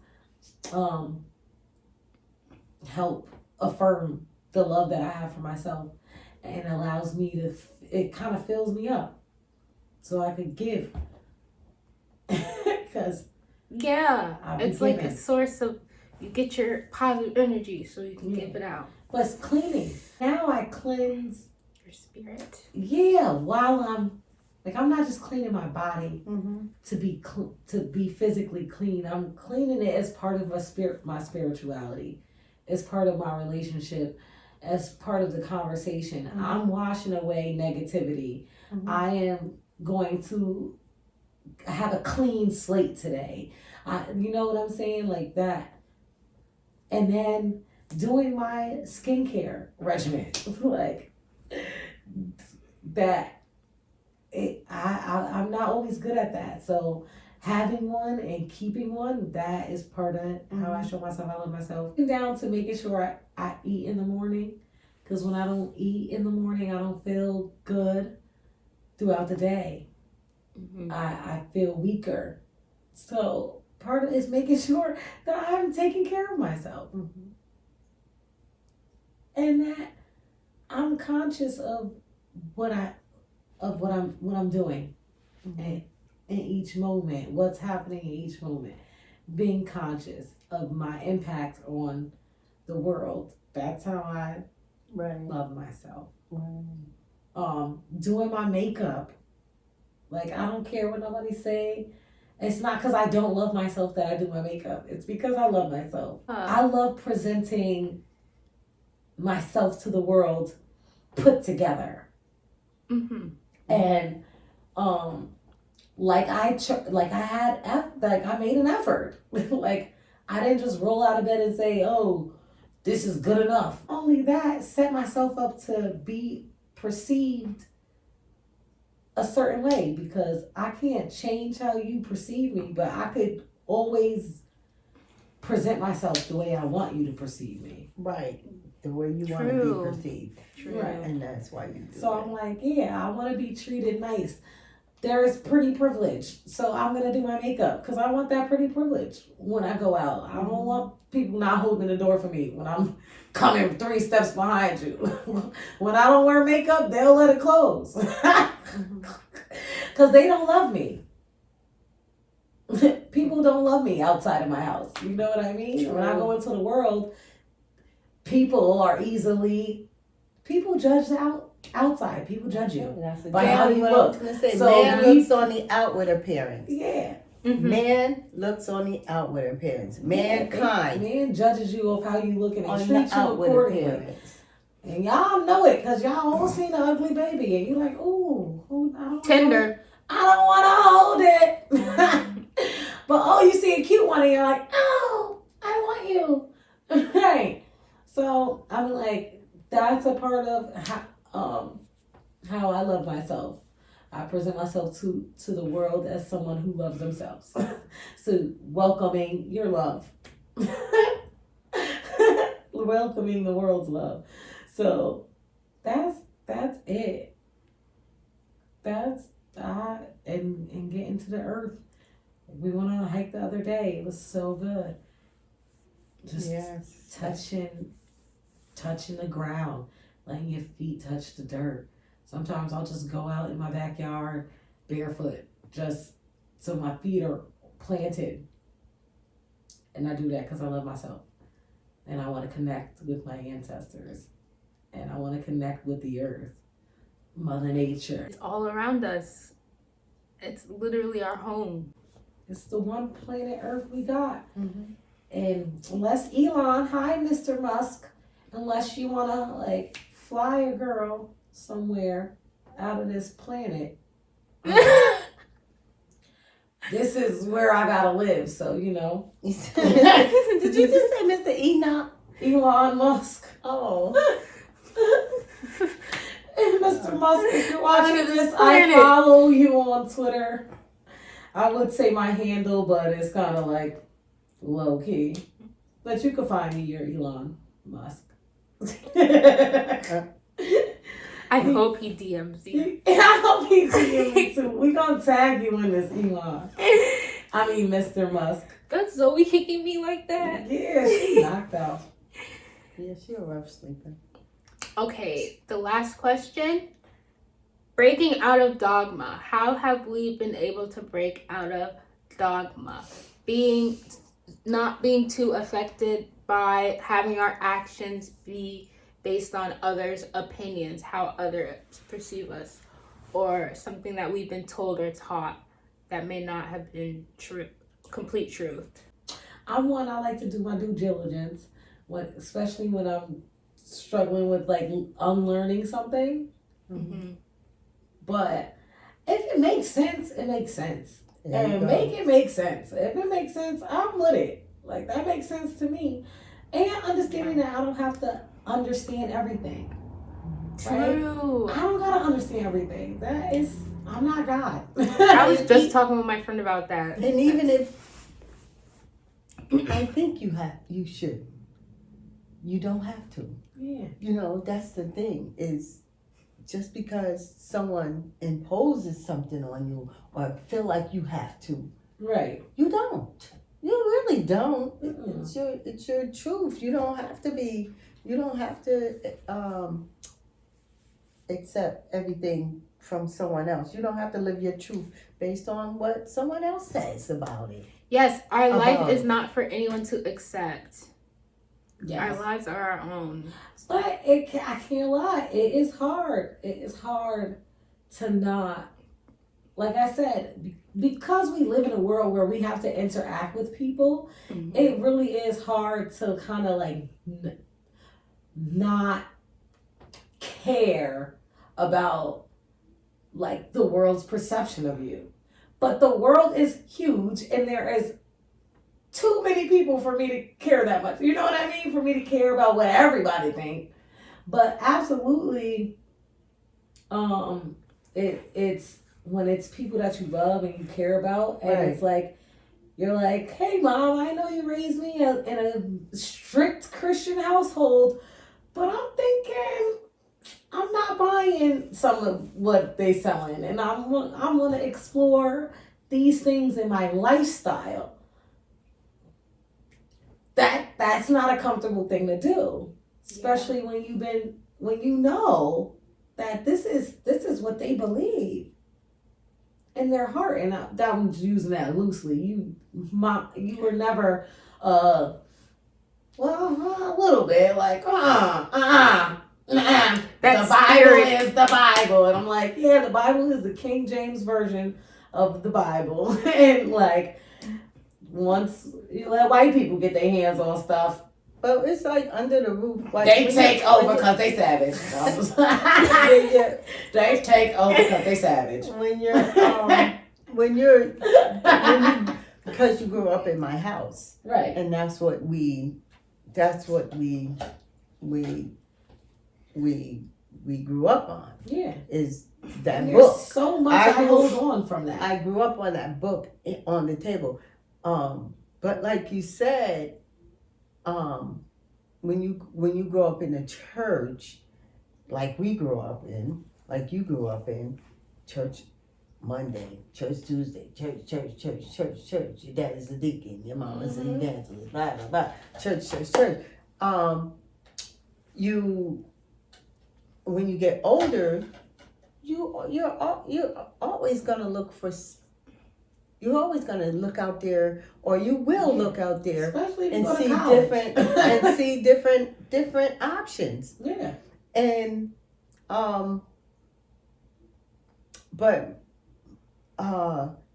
help affirm the love that I have for myself and allows me to, it kind of fills me up so I could give. Because it's like a source of, you get your positive energy so you can give it out. Plus cleaning. Now I cleanse your spirit. Yeah, while I'm not just cleaning my body to be physically clean. I'm cleaning it as part of my spirituality, as part of my relationship, as part of the conversation. I'm washing away negativity. I am going to have a clean slate today. You know what I'm saying? Like that. And then doing my skincare regimen. Like that. I'm not always good at that. So having one and keeping one, that is part of how I show myself I love myself. Down to making sure I eat in the morning. Because when I don't eat in the morning, I don't feel good throughout the day. I feel weaker. So part of it is making sure that I'm taking care of myself. And that I'm conscious of what I'm doing in each moment, what's happening in each moment. Being conscious of my impact on the world. That's how I love myself. Doing my makeup. Like, I don't care what nobody say. It's not because I don't love myself that I do my makeup. It's because I love myself. I love presenting myself to the world put together. And I made an effort. Like, I didn't just roll out of bed and say, oh, this is good enough. Only that, set myself up to be perceived a certain way, because I can't change how you perceive me, but I could always present myself the way I want you to perceive me. Right. The way you want to be perceived. Right. And that's why you do So I'm like, yeah, I want to be treated nice. There is pretty privilege. So I'm going to do my makeup because I want that pretty privilege when I go out. I don't want people not holding the door for me when I'm coming 3 steps behind you. When I don't wear makeup, they'll let it close. Because they don't love me. People don't love me outside of my house. You know what I mean? True. When I go into the world, people judge outside. People judge you by how you look. So man looks on the outward appearance. Yeah. Man looks on the outward appearance. Mankind. Man judges you of how you looking and on treats the you outward accordingly. appearance. And y'all know it because y'all all seen an ugly baby and you're like, ooh, I don't tender. I don't want to hold it. But oh, you see a cute one and you're like, oh, I want you. Right. So I'm like, that's a part of how I love myself. I present myself to the world as someone who loves themselves. So welcoming your love. Welcoming the world's love. So that's it. That's and getting to the earth. We went on a hike the other day. It was so good. Just touching the ground, letting your feet touch the dirt. Sometimes I'll just go out in my backyard barefoot, just so my feet are planted. And I do that because I love myself. And I want to connect with my ancestors. And I want to connect with the earth, Mother Nature. It's all around us. It's literally our home. It's the one planet Earth we got. Mm-hmm. And unless Elon, hi Mr. Musk, unless you want to like fly a girl somewhere out of this planet, this is where I gotta live. So, you know. Did you just say Mr. Enoch? Elon Musk. Oh. And Mr. Musk, if you're watching this, I follow you on Twitter. I would say my handle, but it's kind of like low key. But you can find me, you're Elon Musk. I hope he DMs you. I hope he DMs me too. We're going to tag you in this, Elon. I mean, Mr. Musk. That's Zoe kicking me like that? Yeah, she knocked out. Yeah, she a rough sleeper. Okay, the last question. Breaking out of dogma. How have we been able to break out of dogma? Not being too affected by having our actions be based on others' opinions, how others perceive us, or something that we've been told or taught that may not have been true, complete truth. I like to do my due diligence, especially when I'm struggling with like unlearning something. Mm-hmm. But if it makes sense, it makes sense. And make it make sense. If it makes sense, I'm with it. Like, that makes sense to me. And understanding that I don't have to understand everything. True. Right? I don't gotta understand everything. I'm not God. I was just talking with my friend about that. And even if I think you should. You don't have to. Yeah. You know, that's the thing, is just because someone imposes something on you or feel like you have to. Right. You don't. You really don't. Mm-hmm. It's your truth. You don't have to accept everything from someone else. You don't have to live your truth based on what someone else says about it. Yes, our life is not for anyone to accept. Yes. Our lives are our own. But I can't lie. It is hard. It is hard to not, like I said, because we live in a world where we have to interact with people, mm-hmm. It really is hard to kind of like not care about like the world's perception of you. But the world is huge and there is too many people for me to care that much. You know what I mean? For me to care about what everybody thinks. But absolutely, it's when it's people that you love and you care about, and right. It's like, you're like, hey mom, I know you raised me in a strict Christian household, but I'm thinking I'm not buying some of what they selling, and I'm gonna explore these things in my lifestyle. That's not a comfortable thing to do, especially when you know that this is what they believe in their heart. And I'm using that loosely. You were never a little bit like the Bible is the Bible, and I'm like, yeah, the Bible is the King James version of the Bible, and like. Once you let white people get their hands on stuff, but it's like under the roof. Like they take over because they savage. They take over because they savage. When you're because you grew up in my house, right? And that's what we we grew up on. Yeah. Is that And book. there's so much I hold on from that. I grew up on that book on the table. But like you said, when you grow up in a church, like we grew up in, like you grew up in, church Monday, church Tuesday, church. Your dad is a deacon, your mom is an evangelist, blah blah blah. Church. When you get older, you're always gonna look for. You're always gonna look out there, or you will look out there, especially and see different options. Yeah. And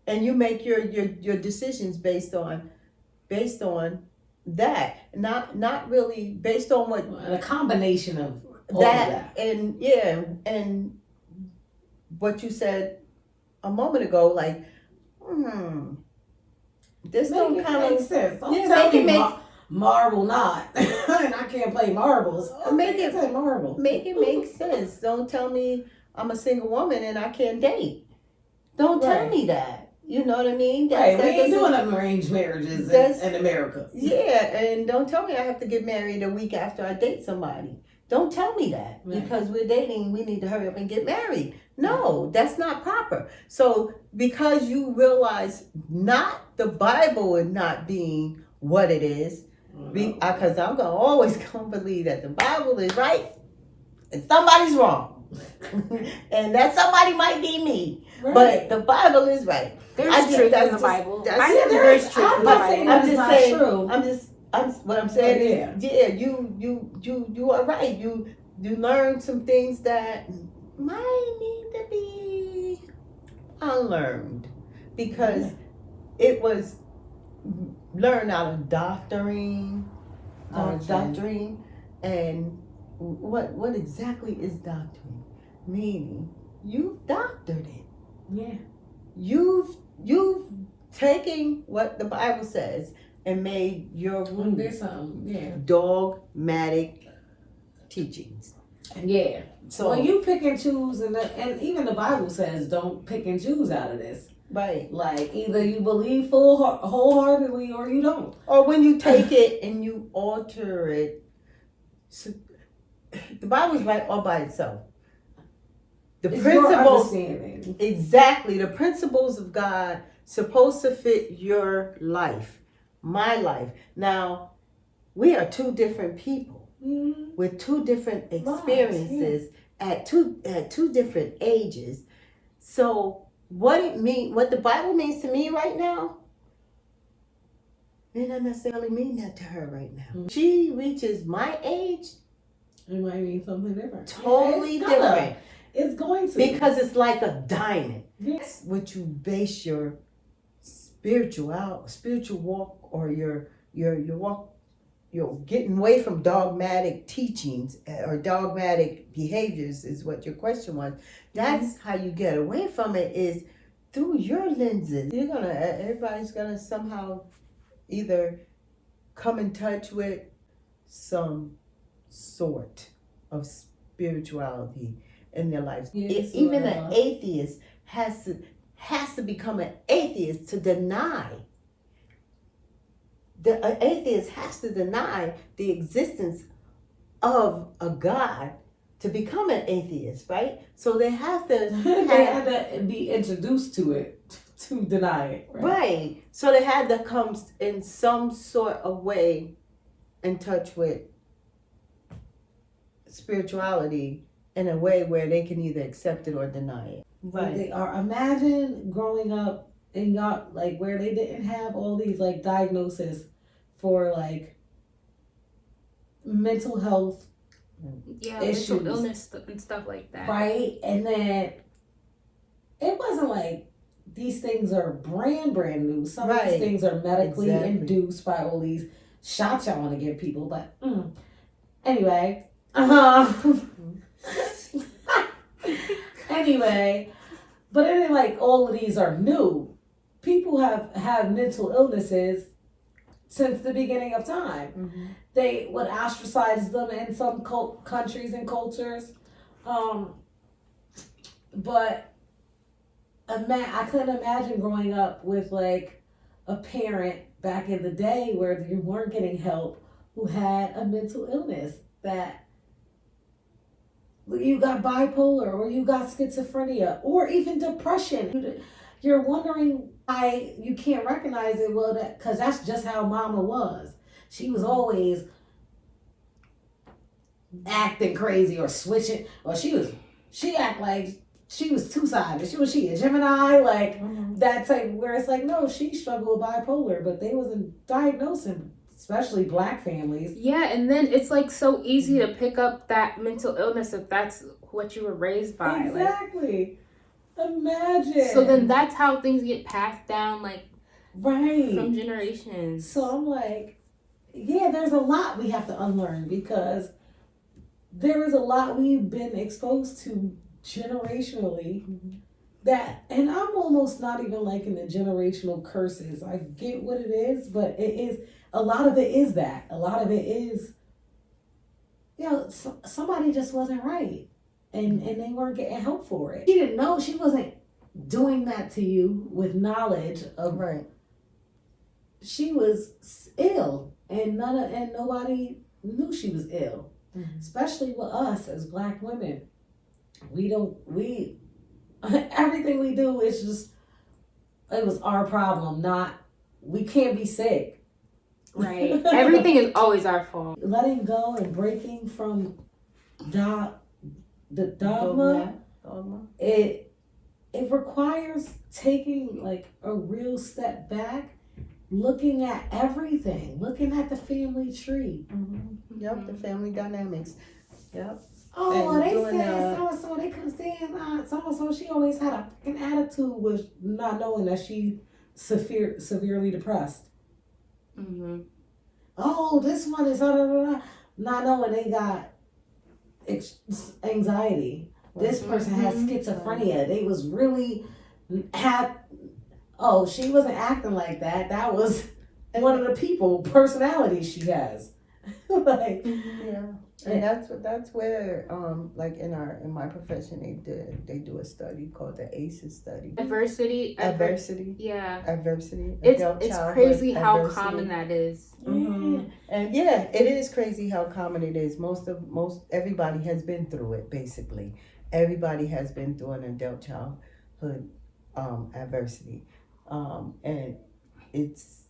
and you make your decisions based on that, not really based on what a combination of all that, of that. and what you said a moment ago, like this don't kind of make sense. Don't yeah, tell make me it make marble not, and I can't play marbles. make it say marble. Make it make sense. Don't tell me I'm a single woman and I can't date. Don't tell me that. You know what I mean? We ain't doing arranged marriages in America. Yeah, and don't tell me I have to get married a week after I date somebody. Don't tell me that. Right. Because we're dating, we need to hurry up and get married. No, that's not proper. So because you realize not the Bible is not being what it is, because I'm always gonna believe that the Bible is right and somebody's wrong. And that somebody might be me. Right. But the Bible is right. There's truth in the Bible. I think there's truth in the Bible. I'm just saying. True. What I'm saying is, you are right. You learn some things that might need to be unlearned because it was learned out of doctrine, and what exactly is doctrine? Meaning you've doctored it. Yeah. You've taken what the Bible says and made your rules dogmatic teachings. Yeah. So when you pick and choose, and even the Bible says don't pick and choose out of this. right. Like either you believe wholeheartedly or you don't. Or when you take it and you alter it. So, the Bible's right all by itself. The principles, exactly, the principles of God supposed to fit your life, my life. Now, we are two different people with two different experiences at two different ages. So what the Bible means to me right now, may not necessarily mean that to her right now. She reaches my age, it might mean something different. Totally different. It's going to. Because it's like a diamond. Yes. What you base your spiritual walk or your walk, you're getting away from dogmatic teachings or dogmatic behaviors is what your question was. That's how you get away from it, is through your lenses. Everybody's gonna somehow either come in touch with some sort of spirituality in their lives. Yes, Even an atheist has to become an atheist to deny. An atheist has to deny the existence of a God to become an atheist, right? So they have to they had to be introduced to it to deny it. Right. So they had to come in some sort of way in touch with spirituality in a way where they can either accept it or deny it. Right. They are. Imagine growing up in like where they didn't have all these like diagnoses for like mental health issues, mental illness and stuff like that. right? And then it wasn't like these things are brand new. Some of these things are medically induced by all these shots y'all want to give people. But anyway, anyway, but then like all of these are new. People have had mental illnesses since the beginning of time. They would ostracize them in some countries and cultures. But I couldn't imagine growing up with like a parent back in the day where you weren't getting help who had a mental illness, that you got bipolar or you got schizophrenia or even depression. You're wondering why you can't recognize it. Well, because that's just how mama was. She was always acting crazy or switching, or she act like she was two-sided. She a Gemini, like that type, where it's like, no, she struggled with bipolar, but they wasn't diagnosing, especially Black families. Yeah, and then it's like so easy to pick up that mental illness if that's what you were raised by. Exactly. Imagine. So then that's how things get passed down, like, right, from generations. So I'm like, yeah, there's a lot we have to unlearn, because there is a lot we've been exposed to generationally that, and I'm almost not even liking the generational curses. I get what it is, but it is, a lot of it is that. A lot of it is, somebody just wasn't right. And they weren't getting help for it. She didn't know. She wasn't doing that to you with knowledge of. Right. She was ill, and nobody knew she was ill. Especially with us as Black women. Everything we do is just, it was our problem, not, we can't be sick. Right. Everything is always our fault. Letting go and breaking from the dogma, it requires taking like a real step back, looking at everything, looking at the family tree. Yep, the family dynamics. Yep. Oh, And they doing, said so-and-so, they couldn't stand so-and-so. She always had a fucking attitude with not knowing that she severely depressed. Oh, this one is not knowing they got anxiety. This person has schizophrenia. They was really she wasn't acting like that. That was one of the personalities she has. Like, yeah. And that's where like in my profession they do a study called the ACEs study. Adversity. Yeah. Adversity. It's crazy how common that is. And yeah, it is crazy how common it is. Most everybody has been through it. Basically, everybody has been through an adult childhood adversity, and it's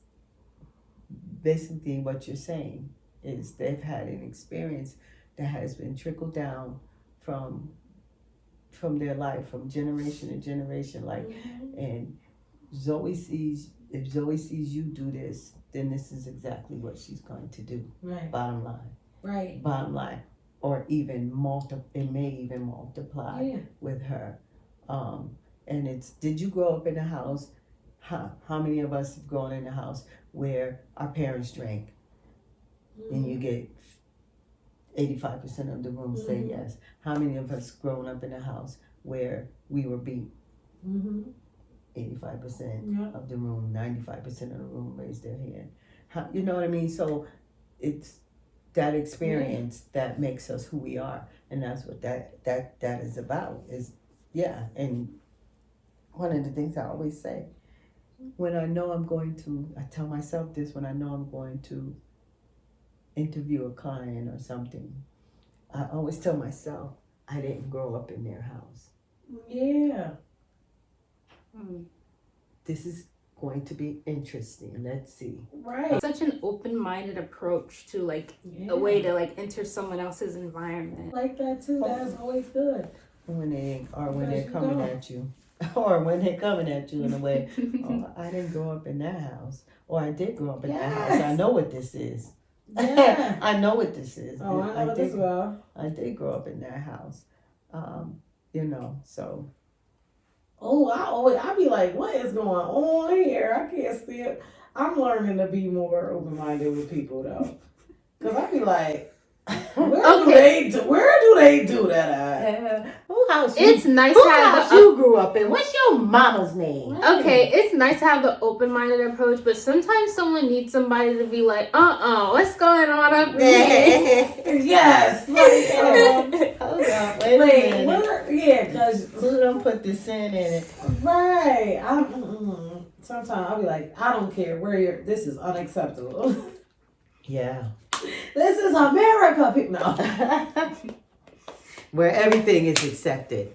basically what you're saying. Is they've had an experience that has been trickled down from their life, from generation to generation. Like, and if Zoe sees you do this, then this is exactly what she's going to do. Right. Bottom line. Right. Bottom line, or even it may even multiply with her. And it's, did you grow up in a house? How many of us have grown in a house where our parents drank? And you get 85% of the room say yes. How many of us grown up in a house where we were beat? 85% of the room, 95% of the room raised their hand. You know what I mean? So it's that experience that makes us who we are, and that's what that is about. And one of the things I always say, when I know I tell myself this, when I know I'm going to interview a client or something, I always tell myself, I didn't grow up in their house. Yeah. This is going to be interesting. Let's see. Right. Such an open-minded approach to like a way to like enter someone else's environment. Like that too. That's always good. When they're coming at you. Or when they're coming at you in a way, oh, I didn't grow up in that house. Or I did grow up in that house. I know what this is. Yeah. I know what this is. Oh, I know what this is. I did grow up in that house. So. Oh, I be like, what is going on here? I can't see it. I'm learning to be more open-minded with people though. Because I be like, where do they do that at? Who house It's nice to have you grew up in? What's your mama's name? Okay, it's nice to have the open-minded approach, but sometimes someone needs somebody to be like, what's going on up here? Yes. Hold up, wait a Wait, minute. what? Yeah, because Who done put the sin in it? right. Sometimes I'll be like, I don't care where you're. This is unacceptable. Yeah. This is America. No. Where everything is accepted.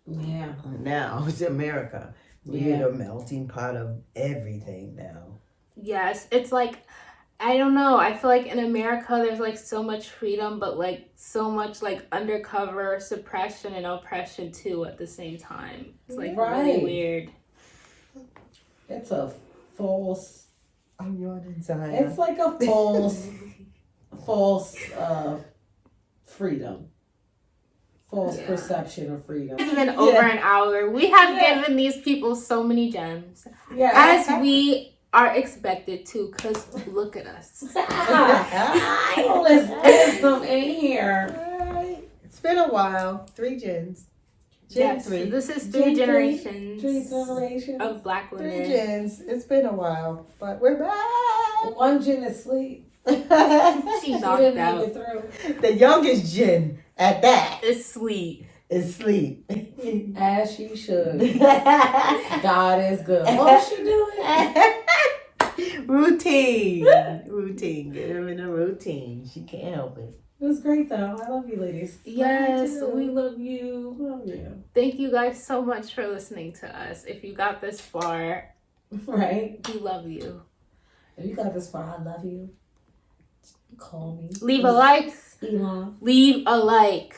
Yeah. Now it's America. Yeah. We're the melting pot of everything now. Yes, it's like, I don't know. I feel like in America there's like so much freedom, but like so much like undercover suppression and oppression too at the same time. It's like really Right. weird. It's a false. I'm yawning, Zion. It's like a false freedom. False Yeah. perception of freedom. It's been over an hour. We have given these people so many gems. Yeah. As we are expected to, because look at us. All this wisdom in here. Alright. It's been a while. 3 gens. Gen Yes, 3. this is Gen 3 three. generations 3 generations. of Black 3 women. gens. It's been a while. But we're back. One gen is asleep. She She knocked didn't out. make it through. The youngest gen at that It's sleep. is sleep. As she should. God is good. What is she doing? Routine. Get her in a routine. She can't help it. It was great though. I love you ladies. Yes, too. we love you. Love you. Thank you guys so much for listening to us. If you got this far, Right? we love you. If you got this far, I love you. Call me. Leave a like. Elon. Leave a like.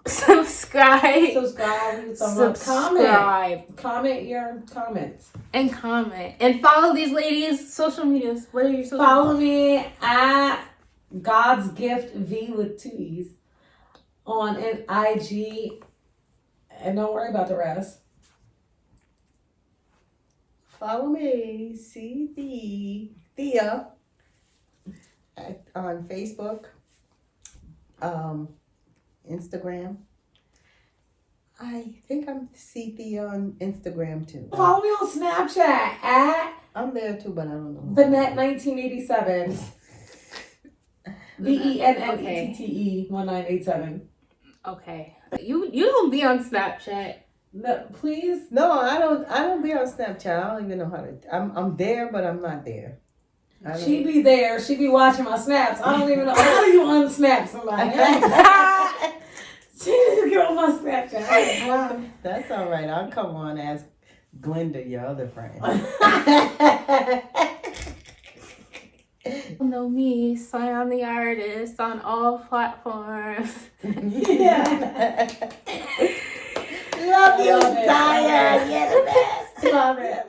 Subscribe. Subscribe. Leave a thumb up. Comment. Subscribe. Comment your comments. And comment. And follow these ladies' social medias. What are your social Follow me at God's Gift V with 2 E's on an IG. And don't worry about the rest. Follow me, Thea, on Facebook, Instagram. I think I'm Thea on Instagram too. Follow me on Snapchat at I'm there too, but I don't know. Vanette1987. VENNETTE 1987. Okay. You don't be on Snapchat. No, please. No, I don't be on Snapchat. I don't even know how to. I'm there, but I'm not there. She be there. She be watching my snaps. I don't even know. How do you unsnap somebody? She need to get on my Snapchat. That's all right. I'll come on as Glenda, your other friend. Know me, Zion the Artist, on all platforms. Yeah. Love you, Love it. Zion. You're the best. Love it.